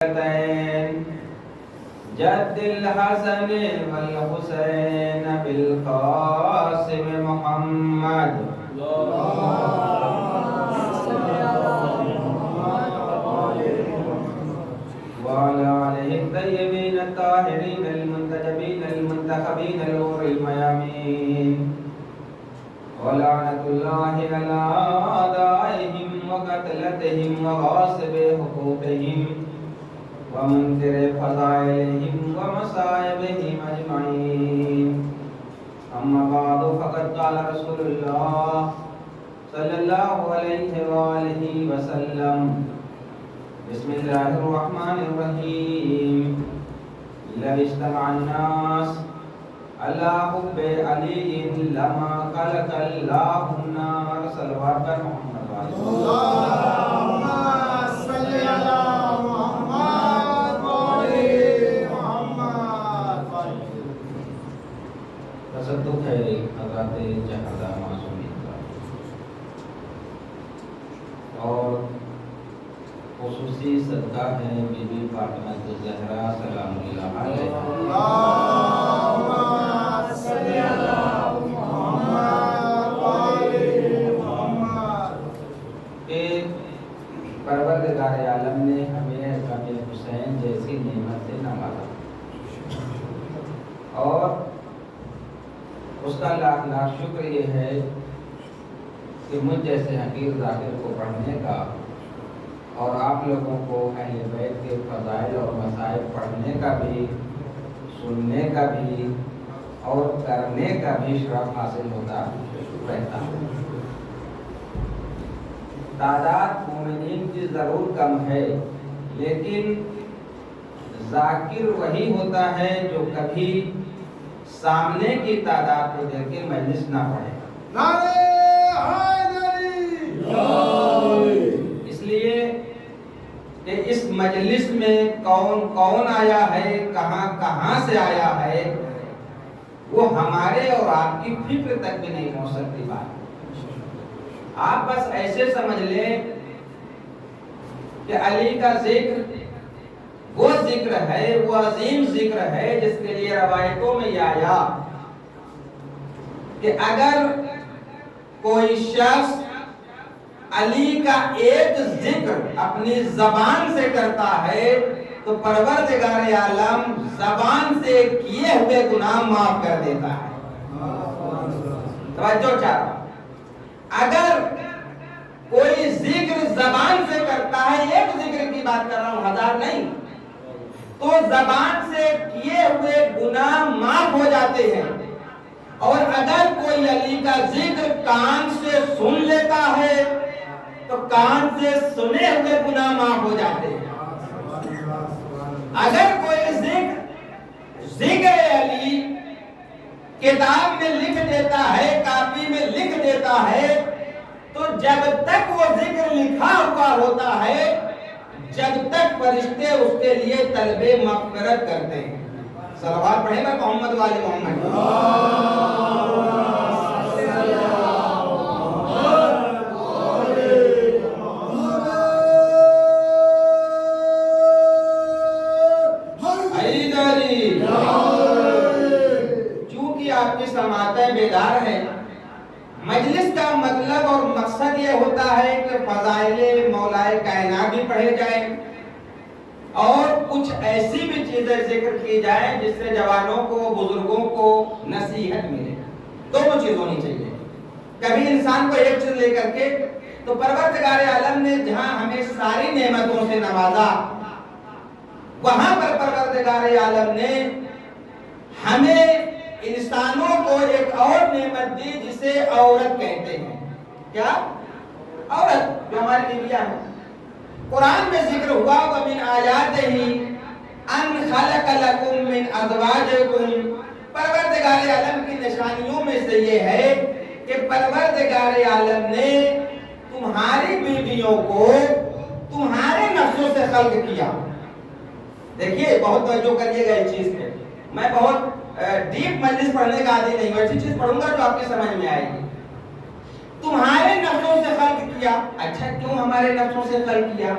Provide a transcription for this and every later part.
جد الحسن والحسين بالقاسم محمد وعلى آله الطيبين الطاهرين المنتجبين المنتخبين الغر الميامين ولعنة الله على أعدائهم وقتلتهم وغاصب حقوقهم ومنكر فضائلهم ومصائبهم أجمعين. أما بعد فقد قال رسول الله صلى الله عليه وآله وسلم بسم الله الرحمن الرحيم لو اجتمع الناس على حب علي لما خلق الله النار صلوات محمد اللهم صل على تصدق ہے حضرات جہاں معصومین کا اور خصوصی صدقہ ہے بی بی فاطمہ الزہرا سلام اللہ علیہا. اللهم صل على محمد وعلى محمد. کہ پروردگار عالم نے ہمیں غم حسین جیسی نعمت سے نوازا اور اس کا لاکھ لاکھ شکر یہ ہے کہ مجھ جیسے حقیر ذاکر کو پڑھنے کا اور آپ لوگوں کو اہل بیت کے فضائل اور مصائب پڑھنے کا بھی سننے کا بھی اور کرنے کا بھی شرف حاصل ہوتا رہتا ہے. تعداد مومنین کی ضرور کم ہے لیکن ذاکر وہی ہوتا ہے جو کبھی سامنے کی تعداد کو دیکھ کے مجلس نہ پڑھے. نعرہ حیدری. اس لیے کہ اس مجلس میں کون کون آیا ہے کہاں کہاں سے آیا ہے وہ ہمارے اور آپ کی فکر تک بھی نہیں پہنچ سکتی بات. آپ بس ایسے سمجھ لیں کہ علی کا ذکر وہ ذکر ہے وہ عظیم ذکر ہے جس کے لیے روایتوں میں یہ آیا کہ اگر کوئی شخص علی کا ایک ذکر اپنی زبان سے کرتا ہے تو پروردگار عالم زبان سے کیے ہوئے گناہ معاف کر دیتا ہے. توجہ چاہتا اگر کوئی ذکر زبان سے کرتا ہے ایک ذکر کی بات کر رہا ہوں ہزار نہیں تو زبان سے کیے ہوئے گناہ معاف ہو جاتے ہیں اور اگر کوئی علی کا ذکر کان سے سن لیتا ہے تو کان سے سنے ہوئے گناہ معاف ہو جاتے ہیں. اگر کوئی ذکر علی کتاب میں لکھ دیتا ہے کاپی میں لکھ دیتا ہے تو جب تک وہ ذکر لکھا ہوا ہوتا ہے جب تک فرشتے اس کے لیے طلب مغفرت کرتے ہیں. صلوات پڑھیں گے محمد والے محمد. چونکہ آپ کی سماعتیں بیدار ہیں مجلس کا مطلب اور مقصد یہ ہوتا ہے کہ فضائل مولائے کائنات بھی پڑھے جائیں اور کچھ ایسی بھی چیزیں ذکر کی جائیں جس سے جوانوں کو بزرگوں کو نصیحت ملے. دونوں چیز ہونی چاہیے. کبھی انسان کو ایک چیز لے کر کے تو پروردگار عالم نے جہاں ہمیں ساری نعمتوں سے نوازا وہاں پر پروردگار عالم نے ہمیں انسانوں کو ایک اور نعمت دی جسے عورت کہتے ہیں. کیا؟ عورت جو ہماری بیویاں ہیں. قرآن میں ذکر ہوا وَمِنْ آیَاتِهِ أَنْ خَلَقَ لَكُم مِّنْ أَزْوَاجِكُمْ. پروردگار عالم کی نشانیوں میں سے یہ ہے کہ پروردگار عالم نے تمہاری بیویوں کو تمہارے نفسوں سے خلق کیا. دیکھیے بہت توجہ کریے گا اس چیز پہ. میں بہت ڈیپ مجلس پڑھنے کا عادی نہیں ہوں ایسی چیز پڑھوں گا جو آپ کی سمجھ میں آئے گی. تمہارے نفسوں سے خلق کیا. اچھا کیوں ہمارے نفسوں سے خلق کیا؟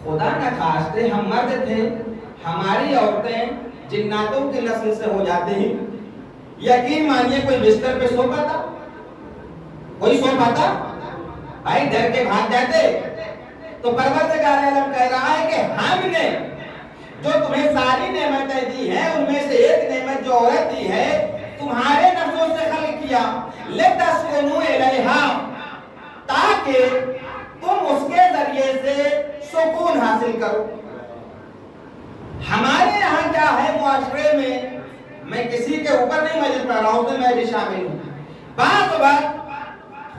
خدا نہ خواستہ ہم مرد تھے، ہماری عورتیں جناتوں کی نسل سے ہو جاتی ہیں، یقین مانیے کوئی بستر پہ سو پاتا؟ کوئی سو پاتا؟ بھائی ڈر کے بھاگ جاتے۔ تو پروردگار عالم کہہ رہا ہے کہ ہم نے جو تمہیں ساری نعمتیں دی ہیں ان میں سے ایک نعمت جو عورت دی ہے تمہارے نفسوں سے خلق کیا، لِتَسْكُنُوا إِلَيْهَا، تاکہ تم اس کے ذریعے سے سکون حاصل کرو۔ ہمارے یہاں کیا ہے معاشرے میں کسی کے اوپر نہیں مجلس پڑھ رہا ہوں، تو میں بھی شامل ہوں، بعض وقت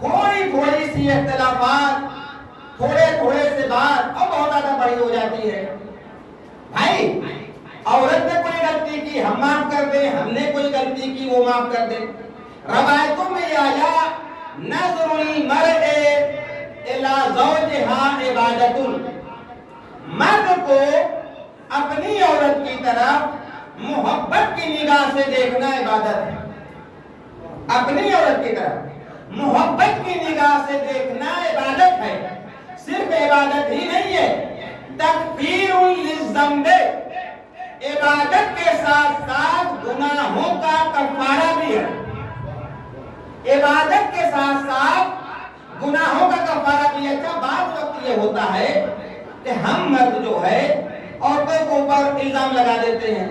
تھوڑی سی اختلافات، تھوڑے سے بات اور بہت زیادہ بڑی ہو جاتی ہے۔ بھائی عورت نے کوئی غلطی کی ہم معاف کر دیں، ہم نے کوئی غلطی کی وہ معاف کر دیں۔ روایتوں میں یہ آیا نظر المرء الی زوجها عبادۃ، مرد کو اپنی عورت کی طرف محبت کی نگاہ سے دیکھنا عبادت ہے۔ اپنی عورت کی طرف محبت کی نگاہ سے دیکھنا عبادت ہے۔ صرف عبادت ہی نہیں ہے، تکفیر للذنب، عبادت کے ساتھ ساتھ گناہوں کا کفارہ بھی ہے۔ عبادت کے ساتھ ساتھ گناہوں کا کفارہ بھی ہے۔ اچھا بعض وقت یہ ہوتا ہے کہ ہم مرد جو ہے عورتوں کو اوپر الزام لگا دیتے ہیں،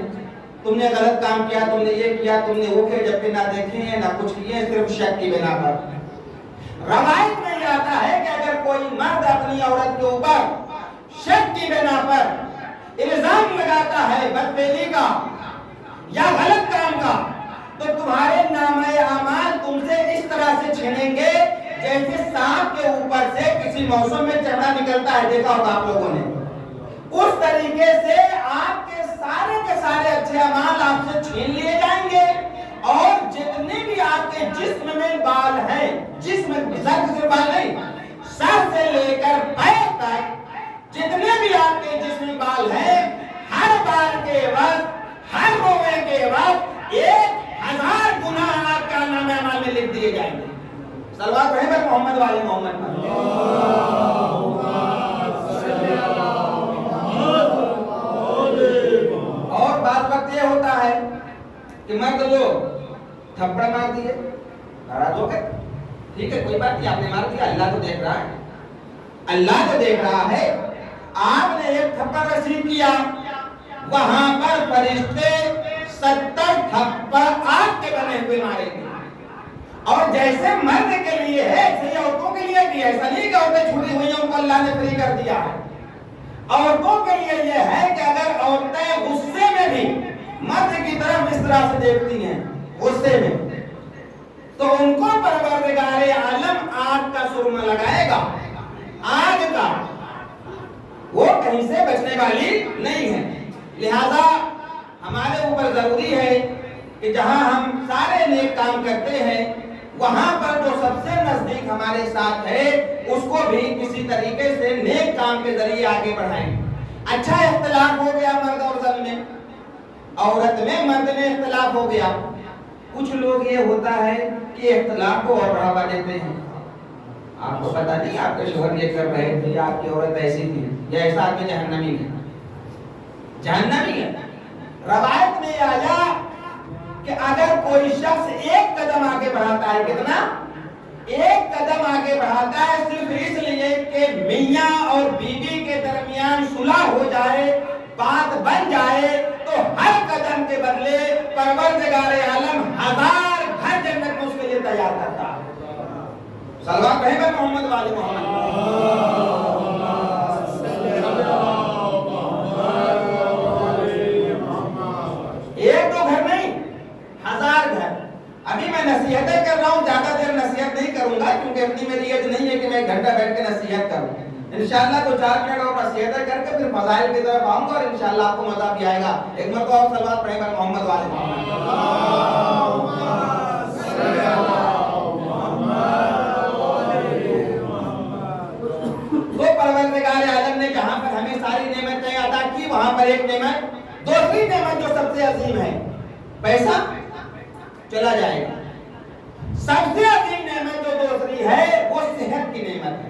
تم نے غلط کام کیا، تم نے یہ کیا، تم نے وہ کیا، جبکہ نہ دیکھیں ہیں نہ کچھ کیے، صرف شک کی بنا پر۔ روایت میں یہ آتا ہے کہ اگر کوئی مرد اپنی عورت کے اوپر شک کی بنا پر الزام لگاتا ہے بدفعلی کا یا غلط کام کا، تو تمہارے نامہ اعمال تم سے اس طرح سے چھینیں گے جیسے سانپ کے اوپر سے کسی موسم میں چمڑا نکلتا ہے، دیکھا ہوگا آپ لوگوں نے۔ اس طریقے سے آپ کے سارے اچھے اعمال آپ سے چھین لیے جائیں گے، اور جتنے بھی آپ کے جسم میں بال ہیں، جسم سر سے بال نہیں، سر سے لے کر پیر تک جتنے بھی آپ کے جسم میں بال ہیں، ہر بال کے وقت، ہر روے کے وقت 1000 گناہ آپ کا نامہ اعمال میں لکھ دیے جائیں گے۔ صلوات پڑھیں پر محمد والے محمد پر۔ اور بعض وقت یہ ہوتا ہے کہ مرد لوگ تھپڑ مار دیے، ناراض ہو گئے، ٹھیک ہے کوئی بات نہیں، آپ نے مار دیا، اللہ تو دیکھ رہا ہے، اللہ تو دیکھ رہا ہے۔ آپ نے ایک تھپڑ رسید کیا، وہاں پر فرشتے 70 تھپڑ آگ کے بنے ہوئے مارے گے۔ اور جیسے مرد کے لیے ہے ایسے عورتوں کے لیے بھی، ایسا نہیں کہ عورتیں چھوٹی ہوئی ہیں ان کو اللہ نے فری کر دیا ہے۔ عورتوں کے لیے یہ ہے کہ اگر عورتیں غصے میں بھی مرد کی طرف اس طرح سے دیکھتی ہیں غصے میں، تو ان کو پروردگار عالم آگ کا سرما لگائے گا، آگ کا، وہ کہیں سے بچنے والی نہیں ہے۔ لہذا ہمارے اوپر ضروری ہے کہ جہاں ہم سارے نیک کام کرتے ہیں وہاں پر جو سب سے نزدیک ہمارے ساتھ ہے اس کو بھی کسی طریقے سے نیک کام کے ذریعے آگے بڑھائیں۔ اچھا اختلاف ہو گیا مرد اور زن میں، عورت میں مرد میں اختلاف ہو گیا، کچھ لوگ یہ ہوتا ہے کہ اختلاف کو اور بڑھاوا دیتے ہیں۔ آپ کو پتا نہیں آپ کے شوہر یہ کر رہے تھے، آپ کی عورت ایسی تھی، یا ایسا آدمی جہنمی ہے، جہنمی ہے۔ روایت میں آیا کہ اگر کوئی شخص ایک قدم آگے بڑھاتا ہے، کتنا؟ ایک قدم آگے بڑھاتا ہے صرف اس لیے کہ میاں اور بیوی کے درمیان صلح ہو جائے، بات بن جائے، تو ہر قدم کے بدلے پروردگار عالم 1000 گھر جنت میں اس کے لیے تیار کرتا ہے۔ صلوات پڑھیں پر محمد والے محمد۔ ایک دو گھر نہیں، 1000 گھر۔ ابھی میں نصیحتیں کر رہا ہوں، زیادہ دیر نصیحت نہیں کروں گا کیونکہ اتنی میری ایج نہیں ہے کہ میں ایک گھنٹہ بیٹھ کے نصیحت کروں۔ انشاءاللہ تو 4 منٹ اور نصیحتیں کر کے پھر فضائل کی طرف آؤں گا اور انشاءاللہ آپ کو مزہ بھی آئے گا۔ ایک مرتبہ اور صلوات پڑھیں پر محمد والے محمد۔ تو پروردگار عالم نے جہاں پر ہمیں ساری نعمتیں عطا کی وہاں پر ایک نعمت، دوسری نعمت جو سب سے عظیم ہے، پیسہ چلا جائے گا۔ سب سے عظیم نعمت جو دوسری ہے وہ صحت کی نعمت ہے۔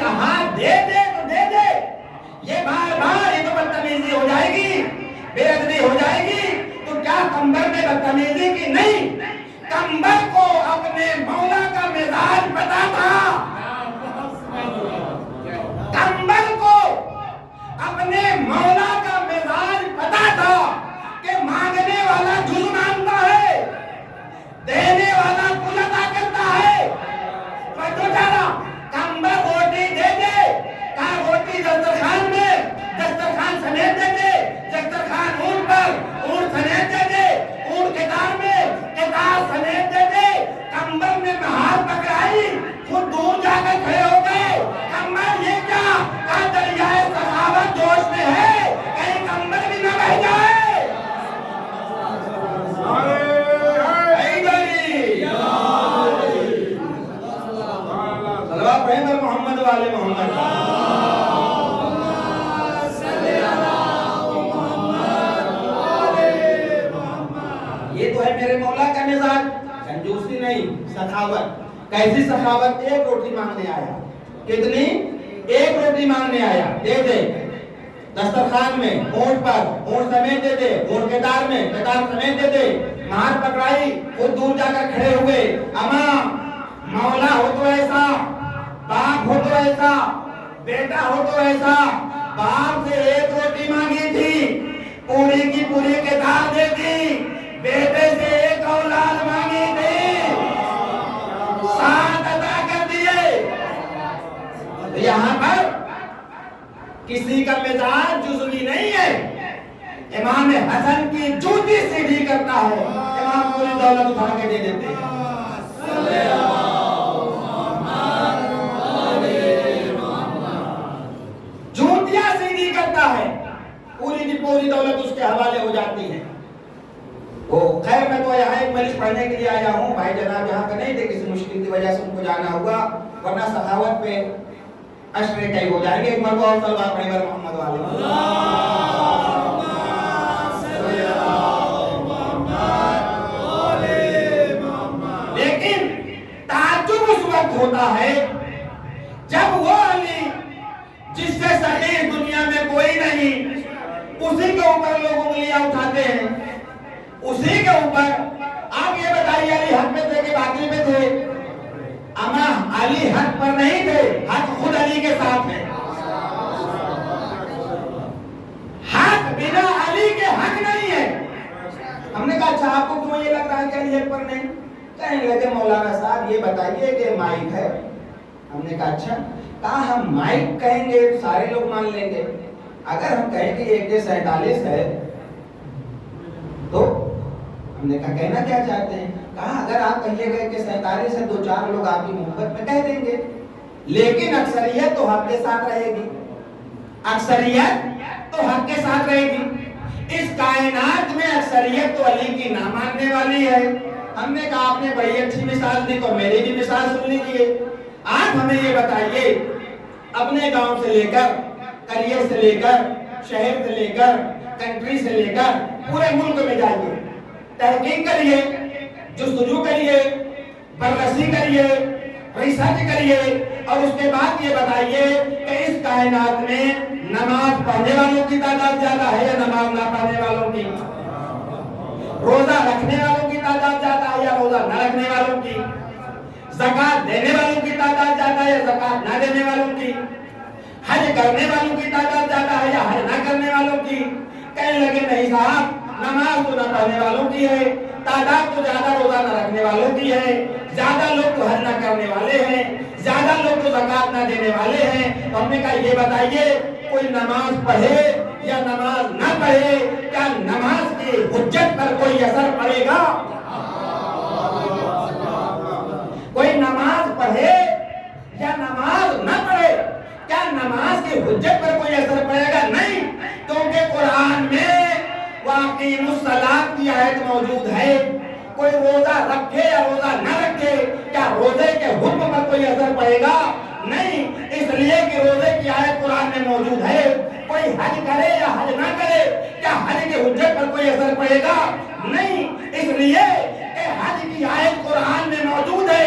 کہا دے دے تو دے دے، یہ بار بار یہ تو بدتمیزی ہو جائے گی، بے ادبی ہو جائے گی۔ تو کیا کمبر نے بدتمیزی کی؟ نہیں، کمبر کو اپنے مولا کا مزاج پتا تھا، کمبر کو اپنے مولا کا مزاج پتا تھا کہ مانگنے والا جھول مانگتا ہے، دینے والا کل عطا کرتا ہے۔ تو جانا کمبر روٹی دے دے، کہا روٹی دسترخوان میں، دسترخوان سمیت دے دے، دسترخوان اونٹ پر، اونٹ سمیت دے دے، اونٹ کتار میں، کتار سمیت دے دے۔ کمبر نے مہار پکڑائی، خود دور جا کر کھڑے ہو گئے۔ کمبر یہ کیا؟ کہا دریائے سخاوت جوش میں ہے، کہیں کمبر بھی نہ بہہ جائے۔ صلوات پڑھیں پر محمد والے محمد۔ یہ تو ہے میرے مولا کا مزاج، کنجوسی نہیں، سخاوت۔ کیسی سخاوت؟ ایک روٹی مانگنے آیا، کتنی؟ ایک روٹی مانگنے آیا، دے دے، دسترخوان میں، اونٹ پر، اونٹ سمیت دے دے، اونٹ کتار میں، کتار سمیت دے دے۔ مہار پکڑائی، خود دور جا کر کھڑے ہوئے۔ اما مولا ہو تو ایسا، باپ ہو تو ایسا، بیٹا ہو تو ایسا۔ باپ سے ایک روٹی مانگی تھی، پوری کی پوری کتار دے دی۔ بیٹے سے ایک اولاد مانگی تھی، 7 عطا کر دیے۔ یہاں پر کسی کا مزاج جزوی نہیں ہے۔ امام حسن کی جوتی سیدھی کرتا ہے، امام پوری دولت اٹھا کے دے دیتے ہیں۔ جوتیاں سیدھی کرتا ہے، پوری کی پوری دولت اس کے حوالے ہو جاتی ہے۔ وہ خیر میں تو یہاں ایک مجلس پڑھنے کے لیے آیا ہوں، بھائی جناب یہاں پہ نہیں تھے، کسی مشکل کی وجہ سے ان کو جانا ہوا، ورنہ سخاوت پہ اشرے کئی ہو جائیں گے۔ ایک مرتبہ اور صلوات پڑھیں پر محمد والے۔ لیکن تعجب اس وقت ہوتا ہے جب وہ علی جس سے صحیح دنیا میں کوئی نہیں، اسی کے اوپر لوگ انگلیاں اٹھاتے ہیں، اسی کے اوپر۔ آپ یہ بتائیے علی حق میں تھے کہ باطل میں تھے؟ اما علی حق پر نہیں تھے، حق خود علی کے ساتھ ہے۔ حق بنا علی کے حق نہیں ہے۔ ہم نے کہا اچھا آپ کو کیوں یہ لگ رہا ہے کہ علی حق پر نہیں؟ کہنے لگے مولانا صاحب یہ بتائیے کہ مائک ہے۔ ہم نے کہا اچھا، کہا ہم مائک کہیں گے سارے لوگ مان لیں گے، اگر ہم کہیں کہ 1:47 ہے تو ہم نے کہا کہنا کیا چاہتے ہیں؟ کہا اگر آپ کہیے گئے کہ 47 ہے، 2-4 لوگ آپ کی محبت میں کہہ دیں گے، لیکن اکثریت تو حق کے ساتھ رہے گی، اکثریت تو حق کے ساتھ رہے گی۔ اس کائنات میں اکثریت تو علی کی نہ ماننے والی ہے۔ ہم نے کہا آپ نے بڑی اچھی مثال دی، تو میری بھی مثال سن لیجیے۔ آپ ہمیں یہ بتائیے، اپنے گاؤں سے لے کر، قریے سے لے کر، شہر سے لے کر، کنٹری سے لے کر پورے ملک میں جائیے، تحقیق کریے، جستجو کریے، بررسی کریے، ریسرچ کریے، اور اس کے بعد یہ بتائیے کہ اس کائنات میں نماز پڑھنے والوں کی تعداد زیادہ ہے یا نماز نہ پڑھنے والوں کی؟ روزہ رکھنے والوں کی تعداد زیادہ ہے یا روزہ نہ رکھنے والوں کی؟ زکات دینے والوں کی تعداد زیادہ ہے یا زکات نہ دینے والوں کی؟ حج کرنے والوں کی تعداد زیادہ ہے یا حج نہ کرنے والوں کی؟ کہنے لگے نہیں صاحب، نماز تو نہ پڑھنے والوں کی ہے، تعداد تو زیادہ روزہ نہ رکھنے والوں کی ہے، زیادہ لوگ تو حج نہ کرنے والے ہیں، زیادہ لوگ تو زکات نہ دینے والے ہیں۔ تو ہم نے کہا یہ بتائیے، کوئی نماز پڑھے یا نماز نہ پڑھے، کیا نماز کی حجت پر کوئی اثر پڑے گا؟ کوئی نماز پڑھے یا نماز نہ پڑھے، کیا نماز کی حجت پر کوئی اثر پڑے گا؟ نہیں، کیونکہ قرآن میں وَأَقِیمُوا الصَّلَاةَ کی آیت موجود ہے۔ کوئی روزہ رکھے یا روزہ نہ رکھے، کیا روزے کے حکم پر کوئی اثر پڑے گا؟ نہیں، اس لیے کہ روزے کی آیت قرآن میں موجود ہے۔ کوئی حج کرے یا حج نہ کرے، کیا حج کی حجت پر کوئی اثر پڑے گا؟ نہیں، اس لیے کہ حج کی آیت قرآن میں موجود ہے۔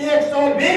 120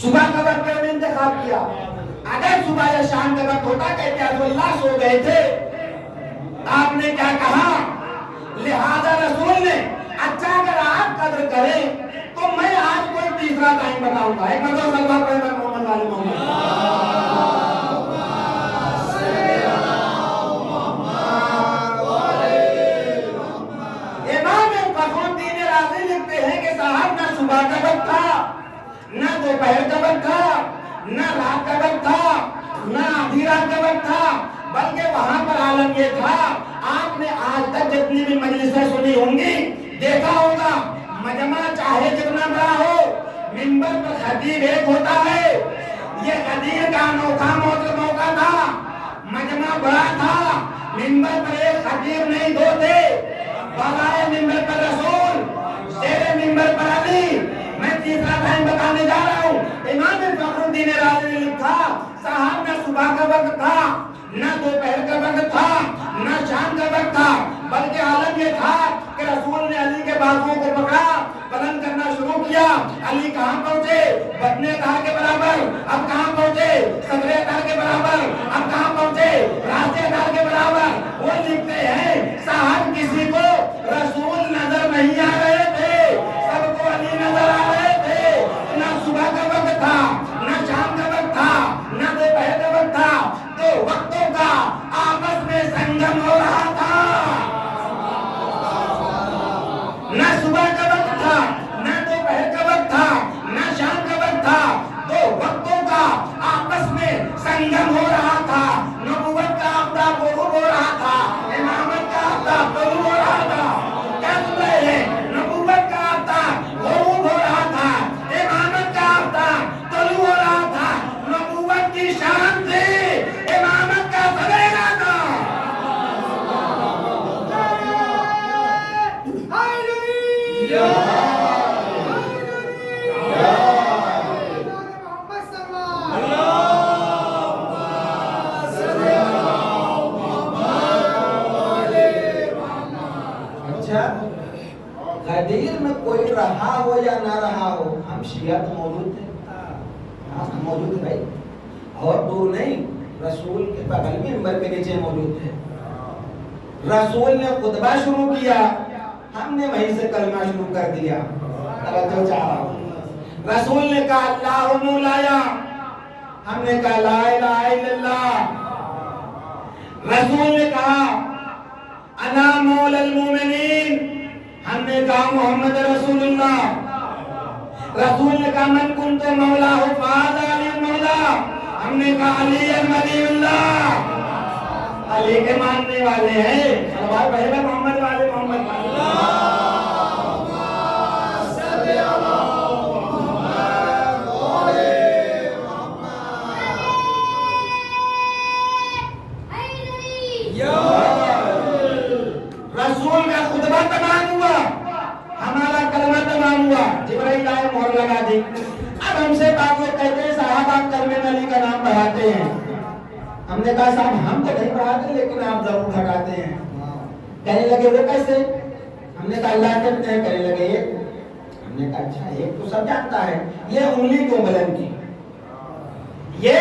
صبح کا وقت انہوں نے انتخاب کیا. اگر صبح یا شام کا وقت ہوتا کہتے ہیں اللہ سو گئے تھے. آپ نے کیا کہا؟ لہذا رسول نے اچھا اگر آپ قدر کریں تو میں آج کوئی تیسرا ٹائم بتاؤں گا. ایک مرتبہ صلی اللہ علیہ وسلم محمد والے محمد. نہ صبح کا وقت تھا، نہ دوپہر کا وقت تھا، نہ رات کا وقت تھا، نہ آدھی رات کا وقت تھا، بلکہ وہاں پر عالم یہ تھا. آپ نے آج تک جتنی بھی مجلسیں سنی ہوں گی دیکھا ہوگا مجمع چاہے جتنا بڑا ہو منبر پر خطیب ایک ہوتا ہے. یہ خطیب کا انوکھا موقع تھا. مجمع بڑا تھا، منبر پر ایک خطیب نہیں دو تھے. بالائے منبر پر رسول، تیرے منبر پر علی. میں تیسرا ٹائم بتانے جا رہا ہوں. امام فخر الدین رازی نے لکھا صاحب نہ صبح کا وقت تھا، نہ دوپہر کا وقت تھا، نہ شام کا وقت تھا، بلکہ عالم یہ تھا کہ رسول نے علی کے بازوؤں کو پکڑا، بلند کرنا شروع کیا. علی کہاں پہنچے؟ بدن تار کے برابر. اب کہاں پہنچے؟ صدر تار کے برابر. اب کہاں پہنچے؟ راستے تار کے برابر. وہ لکھتے ہیں صاحب کسی کو رسول نظر نہیں آ رہے تھے، سب کو علی نظر آ رہے تھے. نہ صبح کا وقت تھا، نہ شام کا وقت تھا، نہ دوپہر کا وقت تھا. دو وقتوں کا آپس میں سنگم ہو رہا تھا. نہ صبح کا وقت تھا، نہ دوپہر کا وقت تھا، نہ شام کا وقت تھا. دو وقتوں کا آپس میں سنگم ہو رہا تھا. نبوت کا آفتاب غروب ہو رہا تھا، امامت کا آفتاب طلوع ہو رہا تھا. کیا سن رہے ہیں؟ نبوت کا آفتاب غروب ہو رہا تھا، امامت کا آفتاب طلوع ہو رہا تھا. نبوت کی شان تھی، امامت کا سویرا تھا. غدیر میں کوئی رہا ہو یا نہ رہا ہو، ہم شیعہ تو موجود تھے. ہم موجود تھے بھائی، اور دور نہیں، رسول کے بغل میں منبر کے نیچے موجود تھے. رسول نے خطبہ شروع کیا، ہم نے وہیں سے کلمہ شروع کر دیا. توجہ چاہا. رسول نے کہا اللہ مولایا، ہم نے کہا لا الہ الا اللہ. رسول نے کہا انا مولا المومنین، ہم نے کہا محمد رسول اللہ. رسول نے کہا من کنت مولا فہذا علی مولا، ہم نے کہا علی ولی اللہ. علی کے ماننے والے ہیں. صلوات پڑھے محمد والے محمد. رسول کا خطبہ تمام ہوا، ہمارا کلمہ تمام ہوا. جبرائیل آئے، مہر لگا دی. اب ہم سے بات لوگ کہتے ہیں صاحب آپ کلمہ علی کا نام بڑھاتے ہیں. ہم نے کہا صاحب ہم تو نہیں بڑھاتے لیکن آپ ضرور گھٹاتے ہیں. کہنے لگے وہ کیسے؟ ہم نے کہا اللہ کہتے ہیں. کہنے لگے ایک. ہم نے کہا اچھا ایک تو سب جانتا ہے، یہ انگلی کیوں بلند کی؟ یہ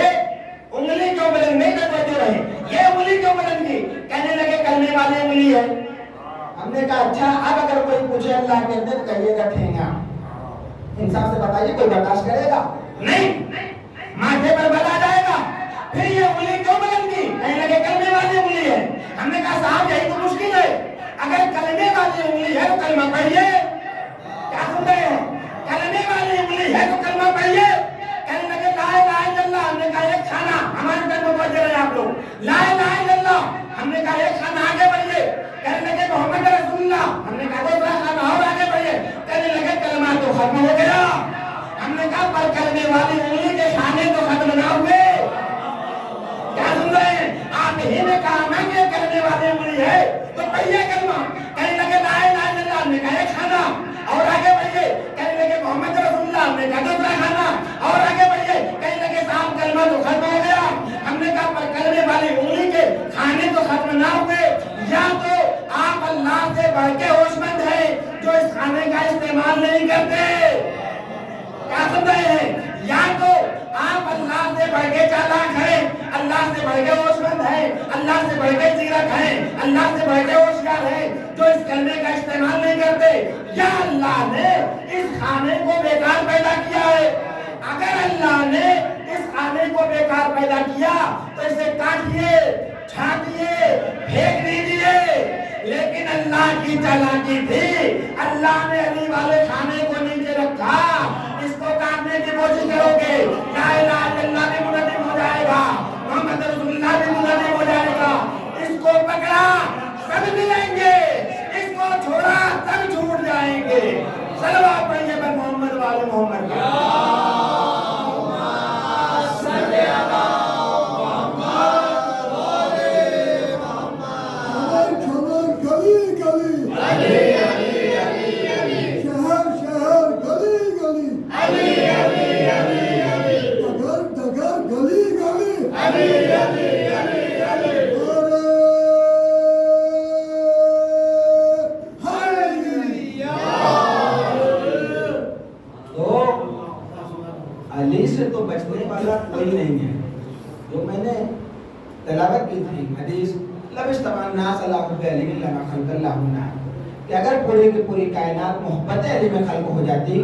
انگلی کیوں بلند نہیں توجہ رہے، یہ انگلی کیوں بلند کی؟ کہنے لگے کرنے والے انگلی ہے. ہم نے کہا اچھا اب اگر کوئی پوچھے اللہ کہتے ہیں تو کہیے گا ٹھینگا. انصاف سے بتائیے کوئی برداشت کرے گا؟ نہیں، ماتھے پر بل آ جائے گا. پھر یہ انگلی کیوں بلند کی؟ کہنے لگے کرنے والی انگلی ہے. ہم نے کہا صاحب یہی تو مشکل ہے، اگر کلمے والی انگلی ہے تو کلمہ پڑھیے. کیا سن رہے ہیں؟ کلمے والی انگلی ہے تو کلمہ پڑھیے. کہنے لگے لا الہ الا اللہ. ہم نے کہا ایک کھانا، ہمارے طرف متوجہ رہے آپ لوگ. لا الہ الا اللہ. ہم نے کہا ایک کھانا، آگے بڑھیے. کہنے لگے محمد رسول اللہ. ہم نے کہا دوسرا کھانا اور آگے بڑھیے. کہنے لگے کلمہ تو ختم ہو گیا. ہم نے کہا پر کلمے والی انگلی کے کھانے تو ختم نہ ہوئے. کیا سن رہے ہیں؟ آپ ہی نے کہا نا کہ کرنے والے انگلی ہے تو پڑھیے کلمہ. کہنے لگے لا الہ الا اللہ. ہم نے کہا ایک کھانا اور آگے بڑھیے. کہنے لگے محمد رسول اللہ. ہم نے کہا دوسرا کھانا اور آگے بڑھیے. کہنے لگے صاحب کلمہ تو ختم ہو گیا. ہم نے کہا پر کرنے والی انگلی کے کھانے تو ختم نہ ہوئے. یا تو آپ اللہ سے بڑھ کے ہوش مند ہیں جو اس کھانے کا استعمال نہیں کرتے. کیا سن رہے ہیں؟ یا تو آپ اللہ سے بڑھ کے چالاک ہیں، اللہ سے بڑھ کے ہوشمند ہیں، اللہ سے بڑھ کے زیرک ہیں، اللہ سے بڑھ کے ہوشیار ہیں، جو اس کلمے کا استعمال نہیں کرتے، یا اللہ نے اس کھانے کو بیکار پیدا کیا ہے۔ اگر اللہ نے اس کھانے کو بیکار پیدا کیا تو اسے کاٹیے، چھانٹیے، پھینک دیجیے۔ لیکن اللہ کی چالاکی تھی، اللہ نے علی والے کھانے کو نیچے رکھا۔ اس کو کاٹنے کی کوشش کرو گے، لا الہ الا اللہ بھی منہدم ہو جائے گا، محمد رسول اللہ بھی منہدم ہو جائے گا۔ اس کو پکڑا سب ملیں گے، اس کو چھوڑا سب چھوٹ جائیں گے۔ صلوات پڑھیے پر محمد والے محمد علی سے تو بچنے والا کوئی نہیں ہے۔ جو میں نے تلاوت کی تھی حدیث لبستمان الناس علی حب علی لما خلق اللہ النار، کہ اگر پوری کی پوری کائنات محبت علی میں خلق ہو جاتی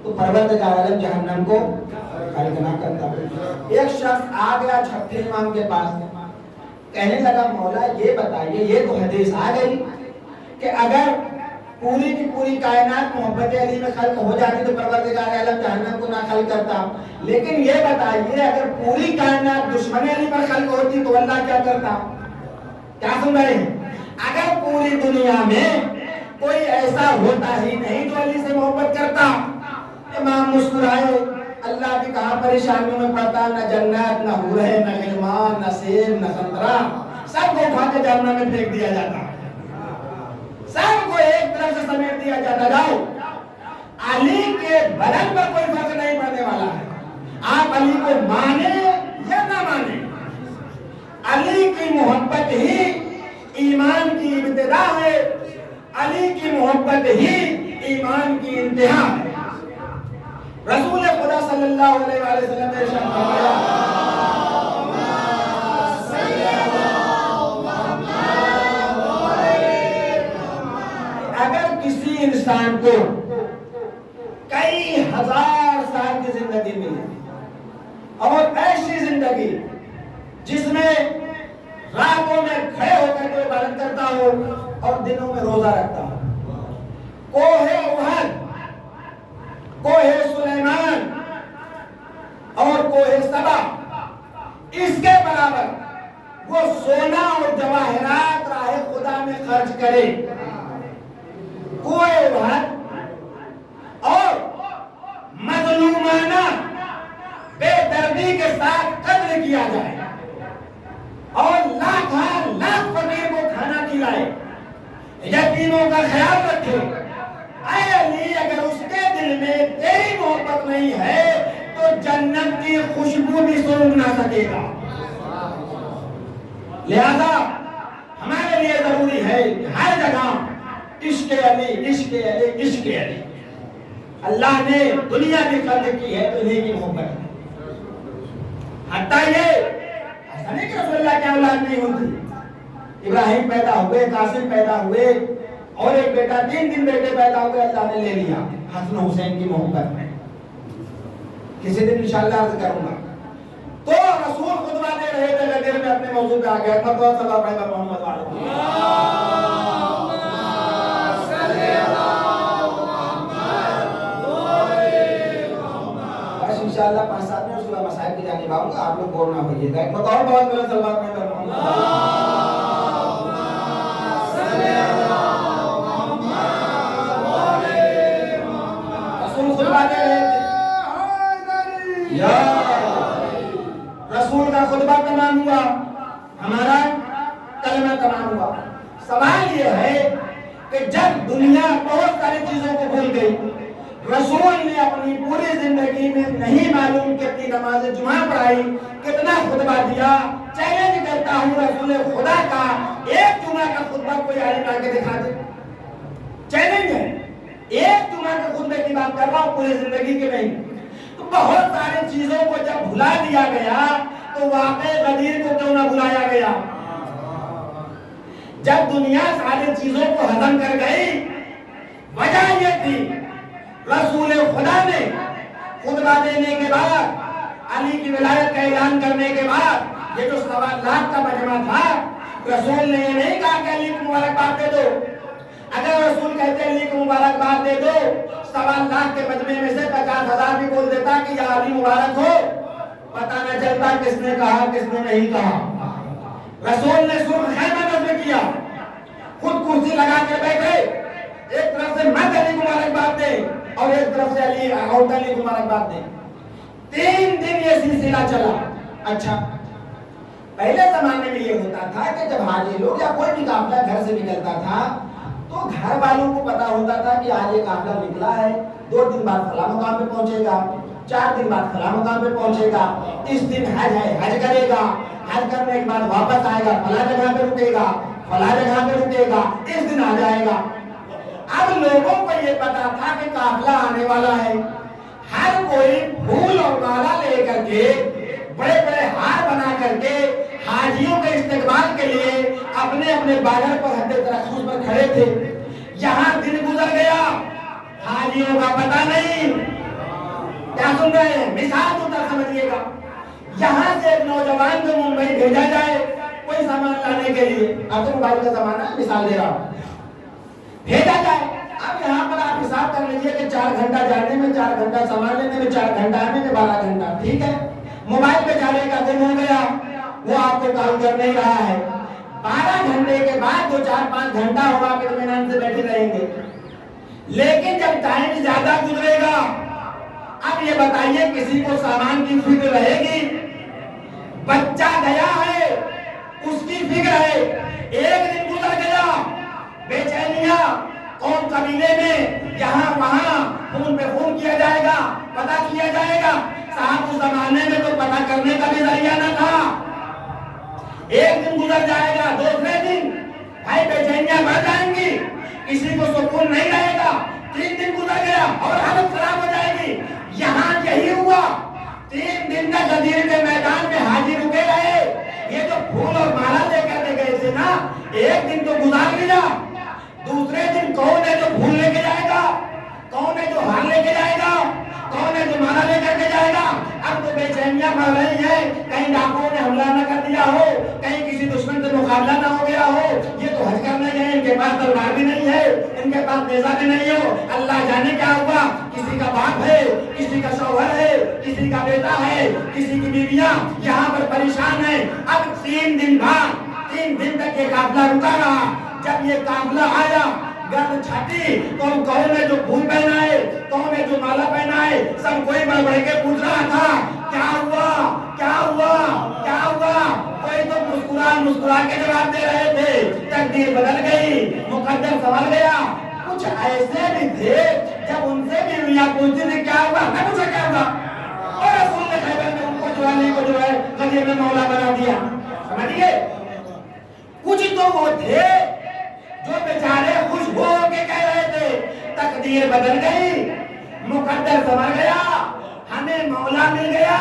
تو پروردگار عالم جہنم کو خلق نہ کرتا۔ ایک شخص آ گیا چھٹے امام کے پاس، کہنے لگا مولا یہ بتائیے، یہ تو حدیث آ گئی کہ اگر پوری کی پوری کائنات محبت علی میں خلق ہو جاتی تو پروردگار عالم جہنم کو نہ خلق کرتا، لیکن یہ بتائیے اگر پوری کائنات دشمن علی پر خلق ہوتی تو اللہ کیا کرتا؟ کیا سن رہے ہیں؟ اگر پوری دنیا میں کوئی ایسا ہوتا ہی نہیں جو علی سے محبت کرتا۔ امام مسکرائے، اللہ کی کہاں پریشانیوں میں پڑتا، نہ جنت، نہ حوریں، نہ غلمان، نہ سیب، نہ سنترا، سب کو اٹھا کے جہنم میں پھینک دیا جاتا، سب کو ایک طرف سے سمیٹ دیا جاتا۔ جاؤ، علی کے بدن پر کوئی فرق نہیں پڑنے والا ہے، آپ علی کو مانے یا نہ مانے، علی کی محبت ہی ایمان کی ابتدا ہے، علی کی محبت ہی ایمان کی انتہا ہے۔ رسول خدا صلی اللہ علیہ وآلہ وسلم نے ارشاد فرمایا، اگر کسی انسان کو کئی ہزار سال کی زندگی ملی اور ایسی زندگی جس میں راتوں میں کھڑے ہو کر کے عبادت کرتا ہو اور دنوں میں روزہ رکھتا ہو، کوہ احد، کوہ سلیمان اور کوہ سبا، اس کے برابر وہ سونا اور جواہرات راہ خدا میں خرچ کرے، کوہ احد اور مظلومانہ بے دردی کے ساتھ قتل کیا جائے اور لاکھ فقیر کو کھانا کھلائے، یتیموں کا خیال رکھے، اے علی اگر اس کے دل میں تیری محبت نہیں ہے تو جنت کی خوشبو بھی سونگ نہ سکے گا۔ لہذا ہمارے لیے ضروری ہے ہر جگہ عشق علی، عشق علی، عشق علی۔ اللہ نے دنیا بھی خلق کی ہے تو انہیں کی محبت ہے۔ حتیٰ یہ ایسا نہیں کہ رسول اللہ کی اولاد نہیں ہوتی، ابراہیم پیدا ہوئے، قاسم پیدا ہوئے اور ایک بیٹا، 3 بیٹے پیدا ہوئے، اللہ نے لے لیا حسن حسین کی محبت میں۔ کسی دن انشاءاللہ عرض کروں گا۔ تو رسول خطبہ دے رہے تھے، غدیر میں اپنے موضوع پہ آ گیا، مرتبہ صلی اللہ علیہ محمد وآلہ انشاءاللہ 5-7 منٹ صبح مسائل کی جانب آؤں گا، آپ لوگ بول نہ ہوئیے گا۔ ایک مقام بہت بلند صلوات میں محمد رسول خطبہ دے رہے تھے، یا رسول کا خطبہ تمام ہوا، ہمارا کلمہ تمام ہوا۔ سوال یہ ہے کہ جب دنیا بہت ساری چیزوں کو بھول گئی، رسول نے اپنی پوری زندگی میں نہیں معلوم کتنی نماز جمعہ پڑھائی، کتنا خطبہ دیا۔ چیلنج کرتا ہوں رسول خدا کا ایک جمعہ کا خطبہ کوئی عالم لا کے دکھا دے، چیلنج ہے۔ ایک جمعہ کے خطبے کی بات کر رہا ہوں، پوری زندگی کے نہیں۔ تو بہت ساری چیزوں کو جب بھلا دیا گیا تو واقع غدیر کو کیوں نہ بلایا گیا؟ جب دنیا ساری چیزوں کو ہضم کر گئی، وجہ یہ تھی رسول خدا نے خطبہ دینے کے بعد، علی کی ولایت کا اعلان کرنے کے بعد، یہ جو 1.25 لاکھ کا مجمع تھا، رسول نے یہ نہیں کہا کہ علی کو مبارکباد دے دو۔ اگر رسول کہتے علی کو مبارکباد دے دو، 1.25 لاکھ کے مجمع میں سے 50,000 بھی بول دیتا کہ یا علی مبارک ہو، پتہ نہ چلتا کس نے کہا کس نے نہیں کہا۔ رسول نے سرخ خیمہ نصب کیا، خود کرسی لگا کر بیٹھے، ایک طرف سے مت علی کو مبارکباد دے اور ایک طرف سے علی کو مبارکباد دے۔ 3 دن یہ سلسلہ چلا۔ اچھا، پہلے زمانے میں یہ ہوتا تھا کہ جب حاجی لوگ یا کوئی بھی قافلہ گھر سے نکلتا تھا تو گھر والوں کو پتا ہوتا تھا کہ آج یہ قافلہ نکلا ہے، 2 دن بعد فلاں مقام پہ پہنچے گا، 4 دن بعد فلاں مقام پہ پہنچے گا، اس دن حج ہے، حج کرے گا، حج کرنے کے بعد واپس آئے گا، فلاں جگہ پہ رکے گا، فلاں جگہ پہ رکے گا، اس دن آ جائے گا۔ اب لوگوں کو یہ پتا تھا کہ قافلہ آنے والا ہے، ہر کوئی پھول اور مالا لے کر کے، بڑے بڑے ہار بنا کر کے حاجیوں کے استقبال کے لیے اپنے اپنے بارڈر پر حد ترخص پر کھڑے تھے۔ یہاں دن گزر گیا، حاجیوں کا پتہ نہیں۔ کیا سن رہے ہیں؟ مثال تو تک سمجھیے گا، یہاں سے ایک نوجوان کو ممبئی بھیجا جائے کوئی سامان لانے کے لیے، اب تو موبائل کا زمانہ ہے، مثال دے رہا ہوں، بھیجا جائے۔ اب یہاں پر آپ حساب کر لیجئے کہ 4 گھنٹہ جانے میں، 4 گھنٹہ سامان لینے میں، 4 گھنٹہ آنے میں، 12 گھنٹہ، ٹھیک ہے۔ موبائل پہ جانے کا دن ہو گیا، وہ آپ کو کال کر نہیں رہا ہے، 12 گھنٹے کے بعد جو 4-5 گھنٹہ ہوا کہ اطمینان سے بیٹھے رہیں گے۔ لیکن جب ٹائم زیادہ گزرے گا، اب یہ بتائیے کسی کو سامان کی فکر رہے گی؟ بچہ گیا ہے اس کی فکر ہے، ایک دن گزر گیا، بے چینیاں قوم قبیلے میں یہاں وہاں فون پہ فون کیا جائے گا، پتہ کیا جائے گا۔ صاحب اس زمانے میں تو پتہ کرنے کا بھی ذریعہ نہ تھا۔ ایک دن گزر جائے گا، دوسرے دن بھائی بے چینیاں بڑھ جائیں گی، کسی کو سکون نہیں رہے گا، 3 دن گزر گیا اور حالت خراب ہو جائے گی۔ یہاں یہی ہوا، 3 دن تک غدیر کے میدان میں حاجی رکے رہے۔ یہ جو پھول اور مالا لے کر کے گئے تھے نا، ایک دن تو گزار لیا، دوسرے دن کون ہے جو پھول لے کے جائے گا، کون ہے جو ہار لے کے جائے گا، کون ہے جو مالا لے کر کے جائے گا؟ اب تو بے چینیاں بڑھ رہی ہیں، کہیں ڈاکوؤں نے حملہ نہ کر دیا ہو، کہیں کسی دشمن سے مقابلہ نہ ہو گیا ہو۔ یہ تو حج کرنے گئے، ان کے پاس تلوار بھی نہیں ہے، ان کے پاس نیزہ بھی نہیں ہو، اللہ جانے کیا ہوا، کسی کا باپ ہے، کسی کا شوہر ہے، کسی کا بیٹا ہے، کسی کی بیویاں یہاں پر پریشان ہیں۔ اب 3 دن بعد، 3 دن تک یہ قافلہ رکا رہا۔ جب یہ قافلہ آیا، گرد چھٹی، کون ہے جو پھول پہنا ہے، کون ہے جو مالا پہنا ہے، سب کوئی بڑھ بڑھ کے پوچھ رہا تھا کیا ہوا کیا ہوا کیا ہوا۔ کوئی تو مسکرا کے جواب دے رہے تھے، تقدیر بدل گئی، مقدر سنور گیا۔ کچھ ایسے بھی تھے جب ان سے بھی دنیا پوچھتی تھی کیا ہوا، میں پوچھا کیا ہوا، اور رسول نے خیبر میں ان کو جو علی کو جو ہے غدیر میں مولا بنا دیا۔ سمجھیے، کچھ تو وہ تھے جو بیچارے خوش ہو کے کہہ رہے تھے تقدیر بدل گئی، مقدر سنور گیا، ہمیں مولا مل گیا۔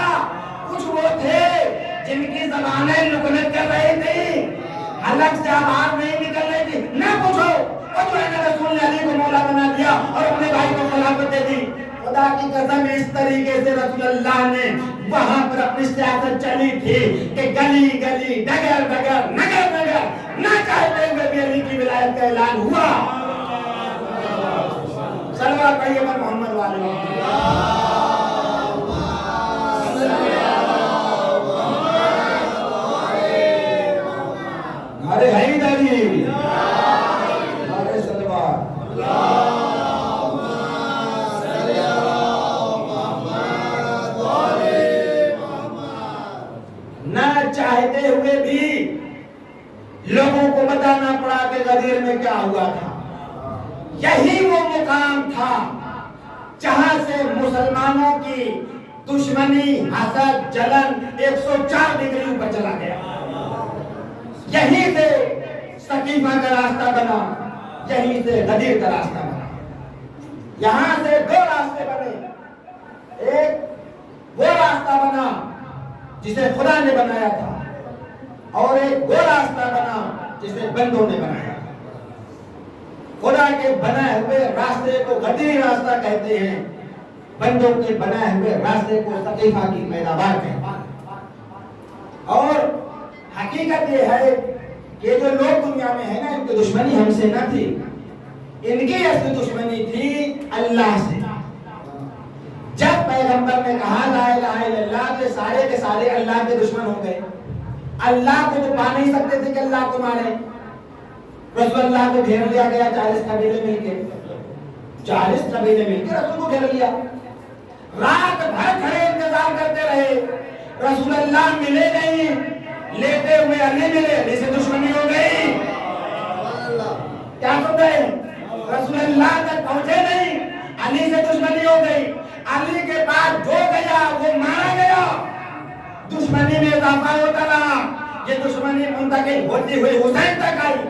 کچھ وہ تھے جن کی زبانیں لکنت کر رہی تھی، حلق سے آواز نہیں نکل رہی تھی، نہ پوچھو، وہ جو ہے نا رسول نے علی کو مولا بنا دیا اور اپنے بھائی کو خلافت دے دی۔ خدا کی قسم، اس طریقے سے رسول اللہ نے وہاں پر اپنی سیاست چلی تھی کہ گلی گلی، ڈگر ڈگر، نگر نگر، نہ چاہتے ہوئے بھی علی کی ولایت کا اعلان ہوا۔ صلوات پڑھیے محمد والے۔ ارے حیدری، ارے صلوات۔ نہ چاہتے ہوئے بھی لوگوں کو بتانا پڑا کہ غدیر میں کیا ہوا تھا۔ یہی وہ مقام تھا جہاں سے مسلمانوں کی دشمنی، حسد، جلن 104 ڈگری اوپر چلا گیا۔ یہیں سے سقیفہ کا راستہ بنا، یہیں سے غدیر کا راستہ بنا۔ یہاں سے 2 راستے بنے، ایک وہ راستہ بنا جسے خدا نے بنایا تھا، اور ایک وہ راستہ بنا جسے بندوں نے بنایا تھا۔ خدا کے بنائے ہوئے راستے کو غدری راستہ کہتے ہیں، بندوں کے بنائے ہوئے راستے کو سقیفہ کی پیداوار کہتے ہیں۔ اور حقیقت یہ ہے کہ جو لوگ دنیا میں ہیں نا، ان کی دشمنی ہم سے نہ تھی، ان کی اصل دشمنی تھی اللہ سے۔ جب پیغمبر نے کہا لا الہ الا اللہ، کے سارے اللہ کے دشمن ہو گئے۔ اللہ کو تو پا نہیں سکتے تھے کہ اللہ کو مارے۔ رسول اللہ کو گھیر لیا گیا 40 قبیلے مل کے، 40 قبیلے مل کے رسول کو گھیر لیا۔ رات بھر کھڑے انتظار کرتے رہے، رسول اللہ ملے نہیں، لیتے ہوئے علی ملے، علی سے دشمنی ہو گئی۔ کیا سمجھے؟ رسول اللہ تک پہنچے نہیں، علی سے دشمنی ہو گئی۔ علی کے بعد جو گیا وہ مارا گیا، دشمنی میں اضافہ ہوتا رہا۔ یہ دشمنی منتقل ہوتی ہوئی حسین تک آئی۔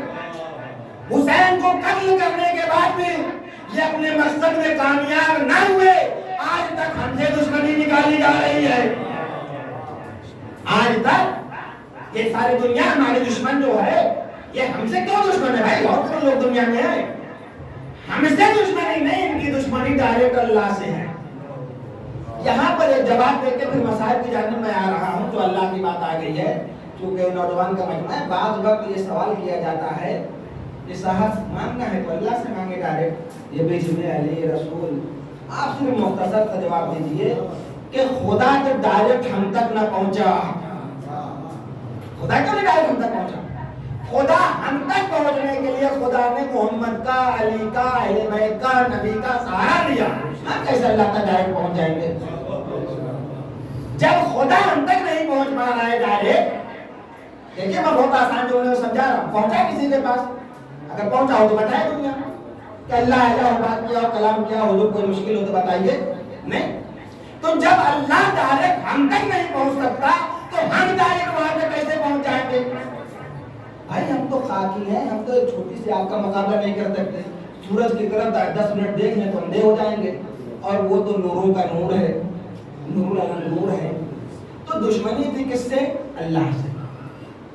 حسین کو قتل کرنے کے بعد بھی یہ اپنے مقصد میں کامیاب نہ ہوئے، آج تک ہم سے دشمنی نکالی جا رہی ہے۔ آج تک یہ ساری دنیا ہمارے دشمن جو ہے، یہ ہم سے کیوں دشمن ہے بھائی؟ اور کون لوگ دنیا میں ہیں، ہم سے دشمنی نہیں، ان کی دشمنی ڈائریکٹ اللہ سے ہے۔ یہاں پر ایک جواب دے کے پھر مسائل کی جانب میں آ رہا ہوں، جو اللہ کی بات آ گئی ہے، چونکہ نوجوان کا مجمع ہے۔ بعض وقت یہ سوال کیا جاتا ہے کہ صاحب مانگنا ہے تو اللہ سے مانگے ڈائریکٹ، یہ بیچ میں علی رسول۔ آپ صرف مختصر سا جواب دیجئے کہ خدا جب ڈائریکٹ ہم تک نہ پہنچا، خدا کیوں نہیں ڈائریکٹ ہم تک پہنچا؟ خدا ہم تک پہنچنے کے لیے خدا نے محمد کا، علی کا، اہل بیت کا، نبی کا سہارا لیا۔ ہم کیسے اللہ تک ڈائریکٹ پہنچ جائیں گے؟ جب خدا ہم تک نہیں پہنچ پا رہا ہے ڈائریکٹ، دیکھیے میں بہت آسان جو انہیں سمجھا رہا ہوں، پہنچا کسی کے پاس؟ اگر پہنچا ہو تو بتائے دنیا کہ اللہ اللہ بات کیا اور کلام کیا، حضور کوئی مشکل ہو تو بتائیے۔ نہیں تو جب اللہ ڈائریکٹ ہم تک نہیں پہنچ سکتا تو ہم ڈائریکٹ وہاں پہ کیسے پہنچ جائیں گے؟ بھائی ہم تو خاکی ہیں، ہم تو ایک چھوٹی سی آگ کا مقابلہ نہیں کر سکتے۔ سورج کی طرف 10 منٹ دیکھ لیں تو اندھے ہو جائیں گے، اور وہ تو نوروں کا نور ہے، نور نور ہے۔ تو دشمنی تھی کس سے؟ اللہ سے۔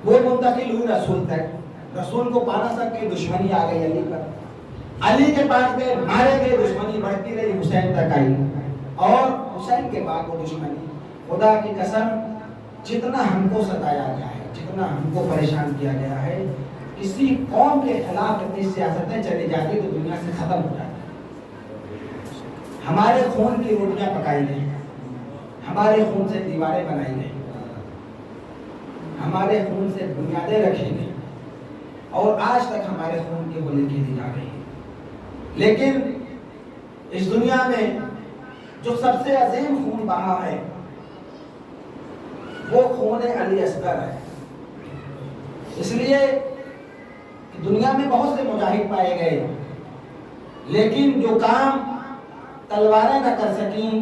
وہ منتقل ہوئی رسول تک، رسول کو پانا سکے، دشمنی آ گئی علی پر، علی کے پاس گئے، مارے گئے، دشمنی بڑھتی رہی، حسین تک آئی، اور حسین کے بعد وہ دشمنی، خدا کی قسم جتنا ہم کو ستایا گیا ہے، جتنا ہم کو پریشان کیا گیا ہے، کسی قوم کے خلاف اتنی سیاستیں چلی جاتی تو دنیا سے ختم ہو جاتی۔ ہمارے خون کی روٹیاں پکائی گئی، ہمارے خون سے دیواریں بنائی گئی، ہمارے خون سے بنیادیں رکھی گئی، اور آج تک ہمارے خون کی ہولی کھیلی جا رہی ہے۔ لیکن اس دنیا میں جو سب سے عظیم خون بہا ہے وہ خون علی اصغر ہے۔ اس لیے دنیا میں بہت سے مجاہد پائے گئے، لیکن جو کام تلواریں نہ کر سکیں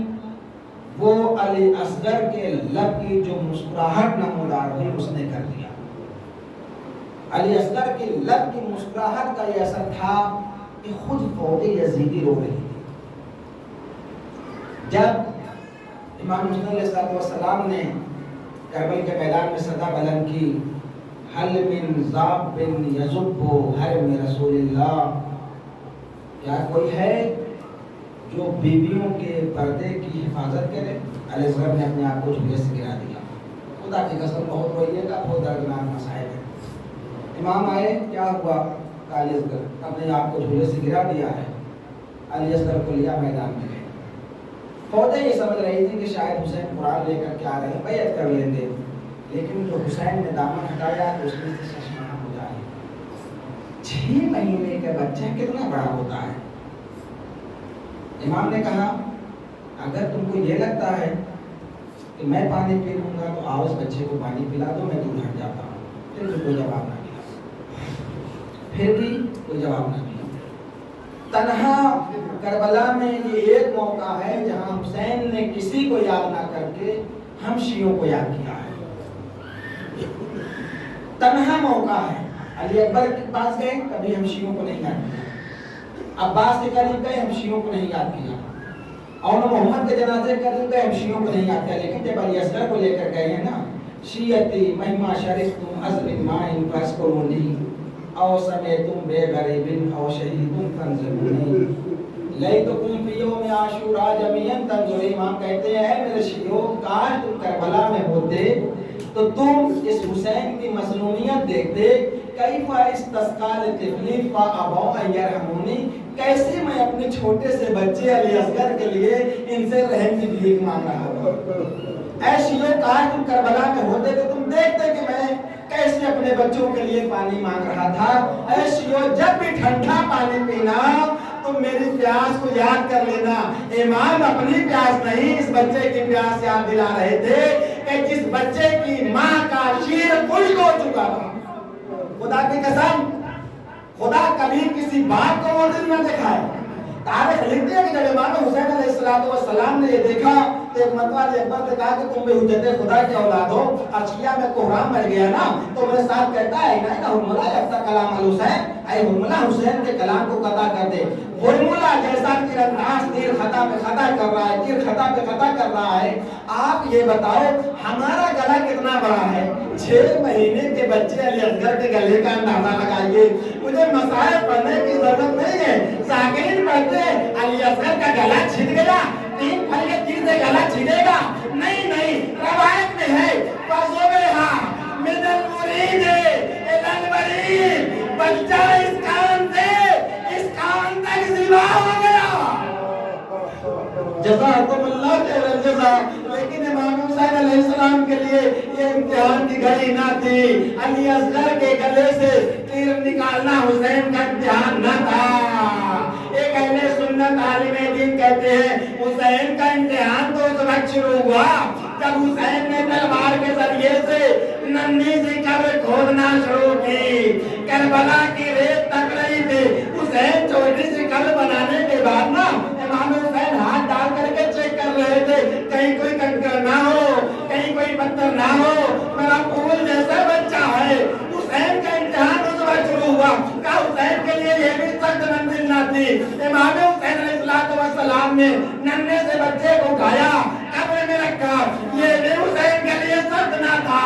وہ علی اصغر کے لب کی جو مسکراہٹ نمودار ہوئی اس نے کر دیا۔ علی اصغر کی لب کی مسکراہٹ کا یہ اثر تھا کہ خود فوق یزیدی رو رہی تھی۔ جب امام حسین علیہ السلام نے کربل کے میدان میں صدا بلند کی، حل من ذاب یذب حرم رسول اللہ، کیا کوئی ہے جو بیویوں کے پردے کی حفاظت کرے؟ علی اصغر نے اپنے آپ کو جھولے سے گرا دیا۔ خدا کی قسم بہت روئیے گا، بہت دردناک مسائل ہے۔ امام آئے، کیا ہوا؟ علی اصغر اپنے آپ کو جھولے سے گرا دیا ہے۔ علی اصغر کو لیا میدان میں گئے، فوجیں یہ سمجھ رہی تھی کہ شاید حسین قرآن لے کر کے آ رہے ہیں، بیعت کر لیں گے، لیکن جو حسین نے دامن ہٹایا تو اس میں سے ششماہ ہو جائے۔ 6 مہینے کا بچہ کتنا بڑا ہوتا ہے؟ امام نے کہا اگر تم کو یہ لگتا ہے کہ میں پانی پی لوں گا تو آؤ اس بچے کو پانی پلا دو، میں دور ہٹ جاتا ہوں۔ پھر بھی کوئی جواب نہ دیا، پھر بھی کوئی جواب نہ دیا۔ تنہا کربلا میں یہ ایک موقع ہے جہاں حسین نے کسی کو یاد نہ کر کے ہم شیعوں کو یاد کیا ہے۔ تنہا موقع ہے۔ علی اکبر کے پاس گئے، کبھی ہم شیعوں کو نہیں یاد کیا۔ عباس کے قریب گئے، ہم شیعوں کو نہیں یاد کیا۔ اور محمد کے جنازے کرنے گئے ہم شیعوں کو نہیں آتے، لیکن جب علی اصغر کو لے کر گئے ہیں نا، شیعتی مہما شرفتم عزب مائن فاسکرونی او سمیتم بے غریب او شہید تنظرونی لیتکم فی یوم عاشوراء جمیعا تنظری۔ امام کہتے ہیں اے میرے شیعوں، کاش تم کربلا میں ہوتے تو تم اس حسین کی مظلومیت دیکھتے، کیف استسقا لطفلی فابوا ان یرحمونی، کیسے میں اپنے چھوٹے سے بچے علی اصغر کے لیے ان سے رحم کی بھیک مانگ رہا ہوں۔ اے شیعوں، کاش تم کربلا میں ہوتے تو تم دیکھتے کہ میں کیسے اپنے بچوں کے لیے پانی مانگ رہا تھا۔ اے شیعوں، جب بھی ٹھنڈا پانی پینا تم میری پیاس کو یاد کر لینا۔ امام اپنی پیاس نہیں، اس بچے کی پیاس یاد دلا رہے تھے کہ جس بچے کی ماں کا شیر خشک ہو چکا تھا۔ خدا کی قسم، خدا کبھی کسی باپ کو وہ دل نہ دکھائے۔ تاریخ لکھتی ہے کہ جب امام حسین علیہ السلام نے یہ دیکھا تو ایک مرتبہ علی اکبر نے کہا کہ تم بھی حجت خدا کی اولاد ہو، اشقیاء میں کوہرام مر گیا نا تو میرے ساتھ کہتا ہے نا ہرملہ یفتہ کلام الحسین، اے ہرملہ حسین کے کلام کو قطع کر دے۔ ہرملہ جیسا تیر انداز تیر خطا پہ خطا کر رہا ہے، تیر خطا پہ خطا کر رہا ہے، آپ یہ بتاؤ ہمارا گلا کتنا بڑا ہے؟ 6 مہینے کے بچے علی اصغر کے گلے کا اندازہ لگائیے۔ مجھے مسائل پڑھنے کی ضرورت نہیں ہے، ساکن پڑھتے علی اصغر کا گلا چھٹ گیا، 3 پھل کے تیر سے گلا چھٹے گا؟ نہیں، روایت میں ہے فَزُبِحَ مِنَ الْمُرِيدِ إِلَى الْمَرِيدِ، بچہ اس کان سے اس کان تک ذبح ہو گیا۔ جزاکم اللہ خیر الجزا۔ لیکن امام حسین علیہ السلام کے لیے یہ امتحان کی گھڑی نہ تھی، علی اصغر کے گلے سے تیر نکالنا حسین کا امتحان نہ تھا۔ ایک اہل سنت عالم دین کہتے ہیں حسین کا امتحان تو اس وقت شروع ہوا جب حسین نے تلوار کے ذریعے سے ننھی سی قبر کھودنا شروع کی۔ کربلا کی ریت تک رہی تھی، حسین چھوٹی سی قبر بنانے کے بعد نا امام حسین ہاتھ ڈال کر کے چیک کر رہے تھے کہیں کوئی کنکر نہ ہو، کہیں کوئی پتھر نہ ہو، میرا پھول جیسا بچہ ہے۔ حسین کا امتحان اس وقت شروع ہوا کہ حسین کے لیے یہ بھی سخت منزل نہ تھی۔ امام حسین علیہ السلام نے ننھے سے بچے کو اٹھایا، قبر میں رکھا، یہ بھی حسین کے لیے سخت نہ تھا۔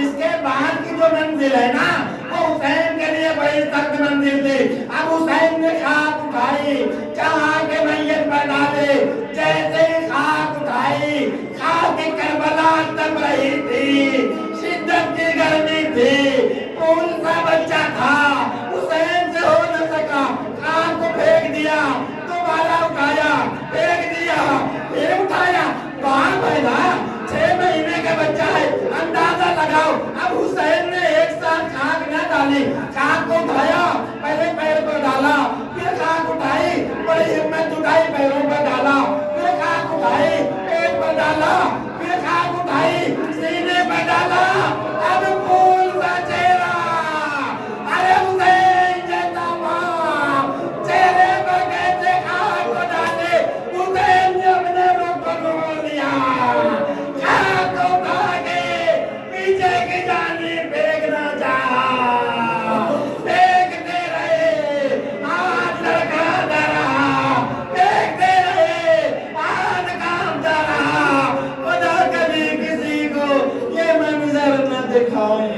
اس کے بعد کی جو منزل ہے نا وہ حسین کے لیے بڑی سخت منزل تھی۔ اب حسین نے خاک اٹھائی، چاہا کہ میت پر ڈالے، جیسے ہی خاک اٹھائی خاک کربلا تب رہی تھی، شدت کی گرمی تھی، پھول سا بچہ تھا، حسین سے ہو نہ سکا، خاک کو پھینک دیا، دوبارہ اٹھایا، پھینک دیا، پھر اٹھایا، باہر پیدا 6 مہینے کا بچہ ہے، اندازہ لگاؤ۔ اب حسین نے ایک ساتھ خاک نہ ڈالی، خاک کو اٹھایا، پہلے پیر پر ڈالا، پھر خاک اٹھائی، بڑی ہمت اٹھائی، پیروں پر ڈالا، پھر خاک اٹھائی، پیٹ پر ڈالا، پھر خاک اٹھائی، سینے پر ڈالا، اب پھول کا چہرہ، ارے حسین جیتا ماں، چہرے پر کیسے خاک کو ڈالے، حسین نے اپنے روح کو رو لیا، خاک کو اٹھا کے پیچھے کی جانب پھینکنا چاہا، پھینکتے رہے، ہاتھ لڑکاتا رہا، پھینکتے رہے، ہاتھ کامتا رہا، خدا کبھی کسی کو یہ منظر نہ دکھائے۔